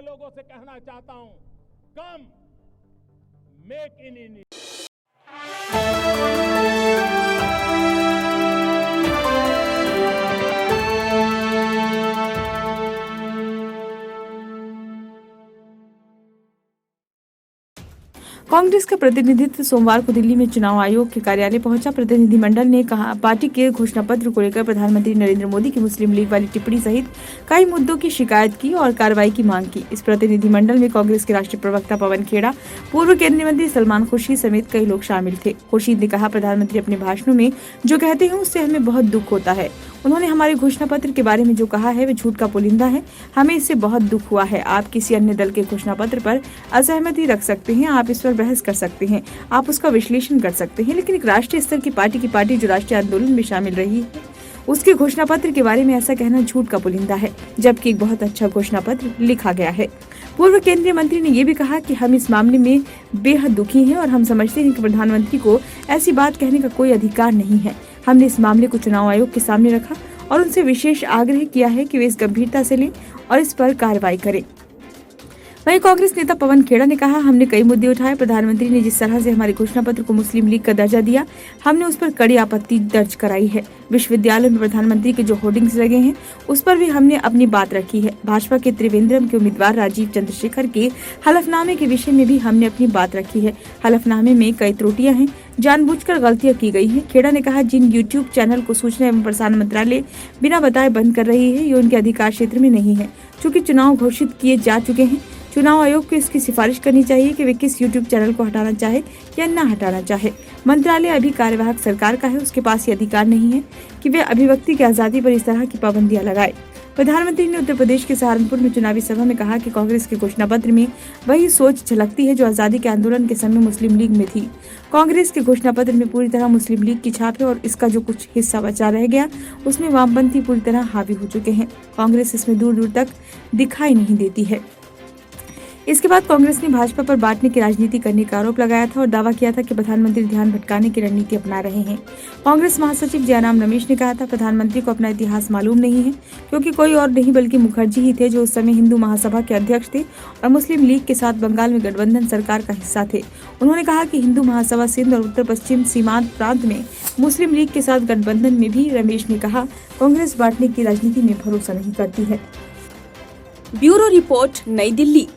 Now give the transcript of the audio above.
लोगों से कहना चाहता हूं, कम मेक इन इंडिया। कांग्रेस का प्रतिनिधित्व सोमवार को दिल्ली में चुनाव आयोग के कार्यालय पहुंचा। प्रतिनिधिमंडल ने कहा पार्टी के घोषणा पत्र को लेकर प्रधानमंत्री नरेंद्र मोदी की मुस्लिम लीग वाली टिप्पणी सहित कई मुद्दों की शिकायत की और कार्रवाई की मांग की। इस प्रतिनिधिमंडल में कांग्रेस के राष्ट्रीय प्रवक्ता पवन खेड़ा, पूर्व केंद्रीय मंत्री सलमान खुर्शीद समेत कई लोग शामिल थे। खुर्शीद ने कहा, प्रधानमंत्री अपने भाषणों में जो कहते हैं उससे हमें बहुत दुख होता है। उन्होंने हमारे घोषणा पत्र के बारे में जो कहा है वह झूठ का पुलिंदा है। हमें इससे बहुत दुख हुआ है। आप किसी अन्य दल के घोषणा पत्र पर असहमति रख सकते हैं, आप इस पर बहस कर सकते हैं, आप उसका विश्लेषण कर सकते हैं, लेकिन एक राष्ट्रीय स्तर की पार्टी जो राष्ट्रीय आंदोलन में शामिल रही है उसके घोषणा पत्र के बारे में ऐसा कहना झूठ का पुलिंदा है, जबकि एक बहुत अच्छा घोषणा पत्र लिखा गया है। पूर्व केंद्रीय मंत्री ने ये भी कहा कि हम इस मामले में बेहद दुखी हैं और हम समझते हैं कि प्रधानमंत्री को ऐसी बात कहने का कोई अधिकार नहीं है। हमने इस मामले को चुनाव आयोग के सामने रखा और उनसे विशेष आग्रह किया है कि वे इस गंभीरता से लें और इस पर कार्रवाई करें। वहीं कांग्रेस नेता पवन खेड़ा ने कहा, हमने कई मुद्दे उठाए। प्रधानमंत्री ने जिस तरह से हमारे घोषणा पत्र को मुस्लिम लीग का दर्जा दिया, हमने उस पर कड़ी आपत्ति दर्ज कराई है। विश्वविद्यालय में प्रधानमंत्री के जो होर्डिंग्स लगे हैं उस पर भी हमने अपनी बात रखी है। भाजपा के त्रिवेंद्रम के उम्मीदवार राजीव चंद्रशेखर के हलफनामे के विषय में भी हमने अपनी बात रखी है। हलफनामे में कई त्रुटियां हैं, जानबूझकर गलतियां की गई हैं। खेड़ा ने कहा, जिन यूट्यूब चैनल को सूचना एवं प्रसारण मंत्रालय बिना बताए बंद कर रही है ये उनके अधिकार क्षेत्र में नहीं है। चूँकि चुनाव घोषित किए जा चुके हैं, चुनाव आयोग को इसकी सिफारिश करनी चाहिए कि वे किस यूट्यूब चैनल को हटाना चाहे या न हटाना चाहे। मंत्रालय अभी कार्यवाहक सरकार का है, उसके पास ये अधिकार नहीं है कि वे अभिव्यक्ति की आजादी पर इस तरह की पाबंदियां लगाए। प्रधानमंत्री ने उत्तर प्रदेश के सहारनपुर में चुनावी सभा में कहा कि कांग्रेस के घोषणा पत्र में वही सोच झलकती है जो आजादी के आंदोलन के समय मुस्लिम लीग में थी। कांग्रेस के घोषणा पत्र में पूरी तरह मुस्लिम लीग की छाप है और इसका जो कुछ हिस्सा बचा रह गया उसमें वामपंथी पूरी तरह हावी हो चुके हैं। कांग्रेस इसमें दूर दूर तक दिखाई नहीं देती है। इसके बाद कांग्रेस ने भाजपा पर बांटने की राजनीति करने का आरोप लगाया था और दावा किया था कि प्रधानमंत्री ध्यान भटकाने की रणनीति अपना रहे हैं। कांग्रेस महासचिव जयराम रमेश ने कहा था, प्रधानमंत्री को अपना इतिहास मालूम नहीं है, क्योंकि कोई और नहीं बल्कि मुखर्जी ही थे जो उस समय हिंदू महासभा के अध्यक्ष थे और मुस्लिम लीग के साथ बंगाल में गठबंधन सरकार का हिस्सा थे। उन्होंने कहा कि हिंदू महासभा सिंध और उत्तर पश्चिम सीमांत प्रांत में मुस्लिम लीग के साथ गठबंधन में भी रमेश ने कहा, कांग्रेस बांटने की राजनीति में भरोसा नहीं करती है। ब्यूरो रिपोर्ट, नई दिल्ली।